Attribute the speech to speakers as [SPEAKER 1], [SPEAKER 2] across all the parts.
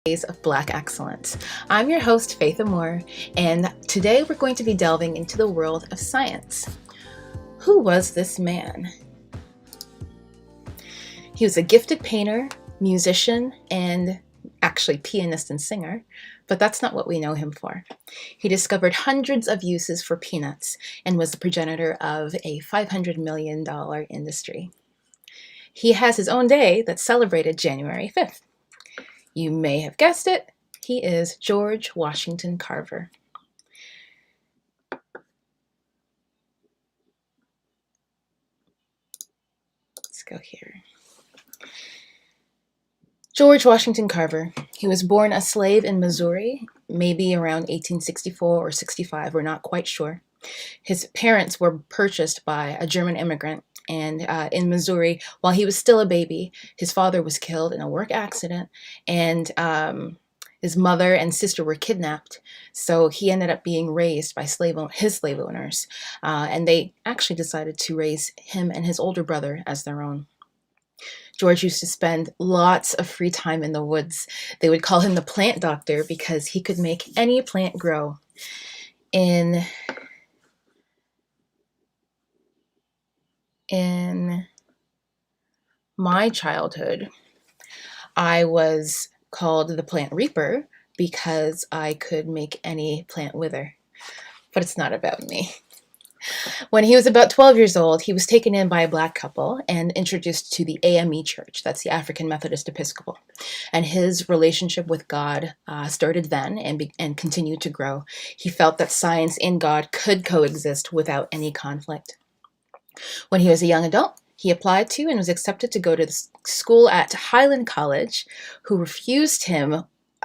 [SPEAKER 1] Days of Black Excellence. I'm your host, Faith Amore, and today we're going to be delving into the world of science. Who was this man? He was a gifted painter, musician, and actually pianist and singer, but that's not what we know him for. He discovered hundreds of uses for peanuts and was the progenitor of a $500 million industry. He has his own day that's celebrated January 5th. You may have guessed it, he is George Washington Carver. Let's go here. George Washington Carver. He was born a slave in Missouri, maybe around 1864 or 65, we're not quite sure. His parents were purchased by a German immigrant, and in Missouri, while he was still a baby, his father was killed in a work accident, and his mother and sister were kidnapped. So he ended up being raised by his slave owners, and they actually decided to raise him and his older brother as their own. George used to spend lots of free time in the woods. They would call him the plant doctor because he could make any plant grow. In my childhood, I was called the plant reaper because I could make any plant wither. But it's not about me. When he was about 12 years old, he was taken in by a Black couple and introduced to the AME Church, that's the African Methodist Episcopal. And his relationship with God started then and continued to grow. He felt that science and God could coexist without any conflict. When he was a young adult, he applied to and was accepted to go to the school at Highland College, who refused him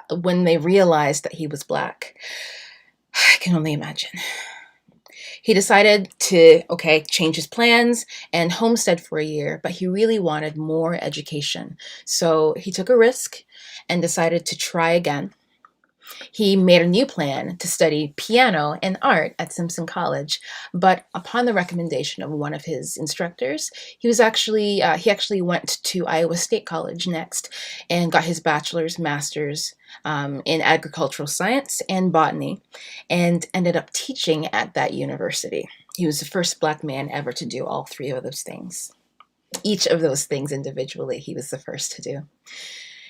[SPEAKER 1] when they realized that he was Black. I can only imagine. He decided to, change his plans and homestead for a year, but he really wanted more education. So he took a risk and decided to try again. He made a new plan to study piano and art at Simpson College, but upon the recommendation of one of his instructors, he actually went to Iowa State College next and got his bachelor's, master's in agricultural science and botany, and ended up teaching at that university. He was the first Black man ever to do all three of those things. Each of those things individually, he was the first to do.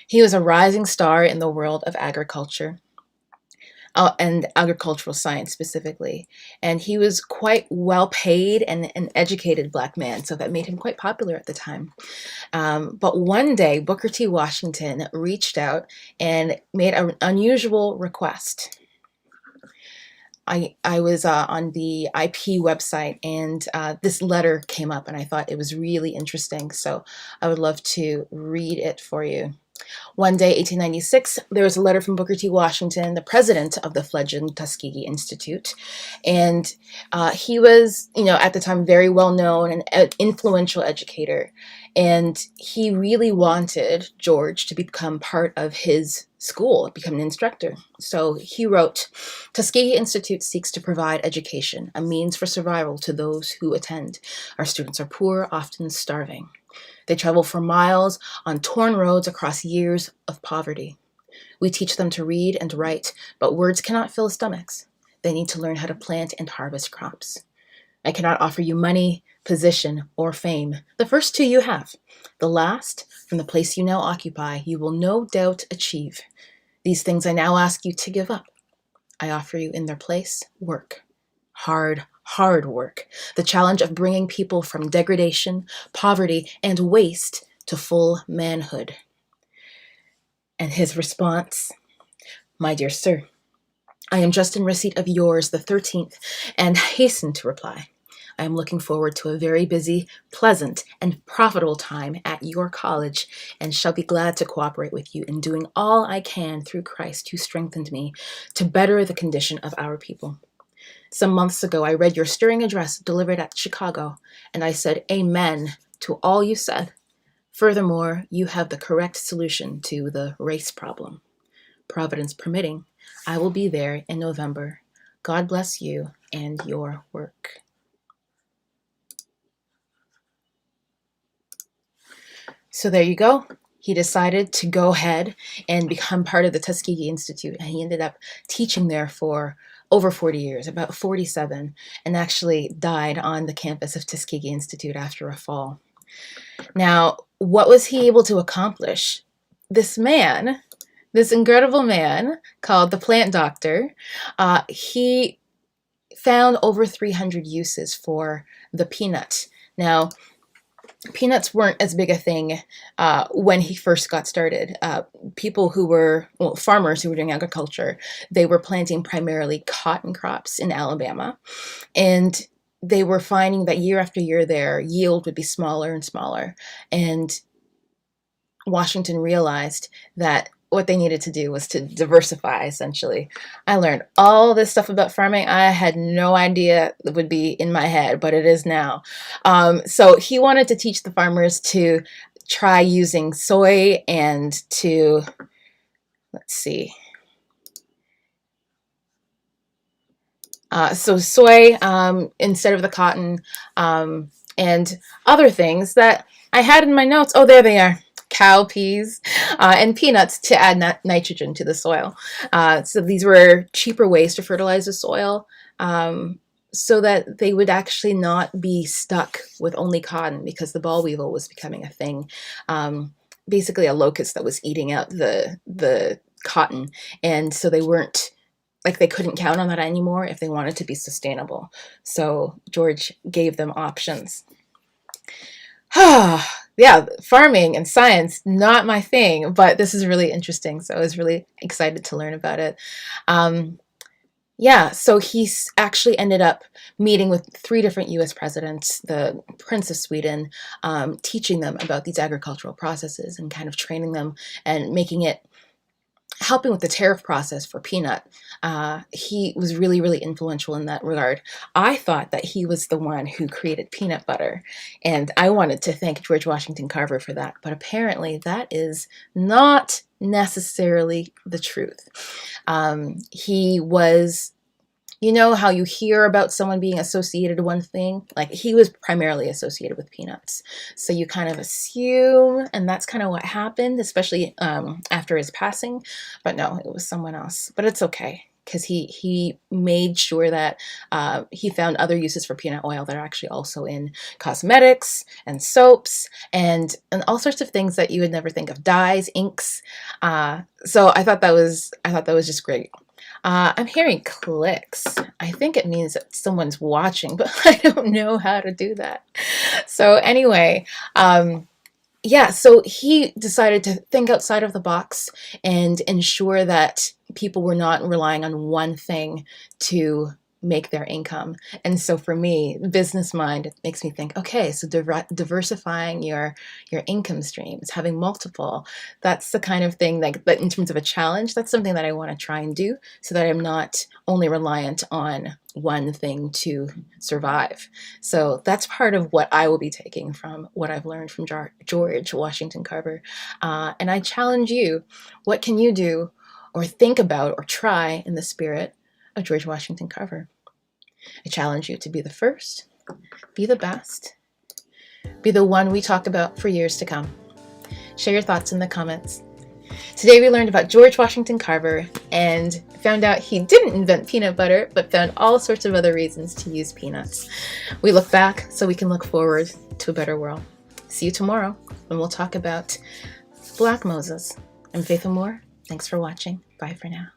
[SPEAKER 1] He was a rising star in the world of agriculture. And agricultural science specifically. And he was quite well paid and an educated Black man, so that made him quite popular at the time. But one day, Booker T. Washington reached out and made an unusual request. I was on the IP website, and this letter came up, and I thought it was really interesting, so I would love to read it for you. One day, 1896, there was a letter from Booker T. Washington, the president of the fledgling Tuskegee Institute. And he was, at the time, very well known and an influential educator. And he really wanted George to become part of his school, become an instructor. So he wrote, Tuskegee Institute seeks to provide education, a means for survival to those who attend. Our students are poor, often starving. They travel for miles on torn roads across years of poverty. We teach them to read and write, but words cannot fill stomachs. They need to learn how to plant and harvest crops. I cannot offer you money, position, or fame. The first two you have. The last, from the place you now occupy, you will no doubt achieve. These things I now ask you to give up. I offer you in their place work. Hard work. The challenge of bringing people from degradation, poverty, and waste to full manhood. And his response, my dear sir, I am just in receipt of yours, the 13th, and hasten to reply. I am looking forward to a very busy, pleasant, and profitable time at your college, and shall be glad to cooperate with you in doing all I can through Christ who strengthened me to better the condition of our people. Some months ago, I read your stirring address delivered at Chicago, and I said amen to all you said. Furthermore, you have the correct solution to the race problem. Providence permitting, I will be there in November. God bless you and your work. So there you go. he decided to go ahead and become part of the Tuskegee Institute, and he ended up teaching there for over 40 years, about 47, and actually died on the campus of Tuskegee Institute after a fall. Now, what was he able to accomplish? This man, this incredible man called the plant doctor, he found over 300 uses for the peanut. Now, peanuts weren't as big a thing when he first got started. People who were, well, farmers who were doing agriculture, they were planting primarily cotton crops in Alabama. And they were finding that year after year their yield would be smaller and smaller. And Washington realized that what they needed to do was to diversify, essentially. I learned all this stuff about farming. I had no idea it would be in my head, but it is now. So he wanted to teach the farmers to try using soy and to, let's see. So soy instead of the cotton, and other things that I had in my notes. Oh, there they are. Cowpeas and peanuts to add nitrogen to the soil. So these were cheaper ways to fertilize the soil, so that they would actually not be stuck with only cotton, because the boll weevil was becoming a thing. Basically a locust that was eating out the cotton, and so they weren't, like, they couldn't count on that anymore if they wanted to be sustainable. So George gave them options. Yeah, farming and science, not my thing, but this is really interesting. So I was really excited to learn about it. Yeah, so he actually ended up meeting with 3 different US presidents, the Prince of Sweden, teaching them about these agricultural processes and kind of training them and helping with the tariff process for peanut. He was really, really influential in that regard. I thought that he was the one who created peanut butter, and I wanted to thank George Washington Carver for that, but apparently that is not necessarily the truth. He was, you know how you hear about someone being associated with one thing? Like, he was primarily associated with peanuts. So you kind of assume, and that's kind of what happened, especially after his passing. But no, it was someone else. But it's okay, because he made sure that he found other uses for peanut oil that are actually also in cosmetics and soaps and all sorts of things that you would never think of, dyes, inks. So I thought that was just great. I'm hearing clicks. I think it means that someone's watching, but I don't know how to do that. So anyway, yeah, so he decided to think outside of the box and ensure that people were not relying on one thing to make their income. And so for me, business mind, it makes me think, okay, so diversifying your income streams, having multiple, that's the kind of thing that in terms of a challenge, that's something that I want to try and do, so that I'm not only reliant on one thing to survive. So that's part of what I will be taking from what I've learned from George Washington Carver. And I challenge you, what can you do or think about or try in the spirit of George Washington Carver? I challenge you to be the first, be the best, be the one we talk about for years to come. Share your thoughts in the comments. Today we learned about George Washington Carver and found out he didn't invent peanut butter, but found all sorts of other reasons to use peanuts. We look back so we can look forward to a better world. See you tomorrow when we'll talk about Black Moses. I'm Faith Moore. Thanks for watching. Bye for now.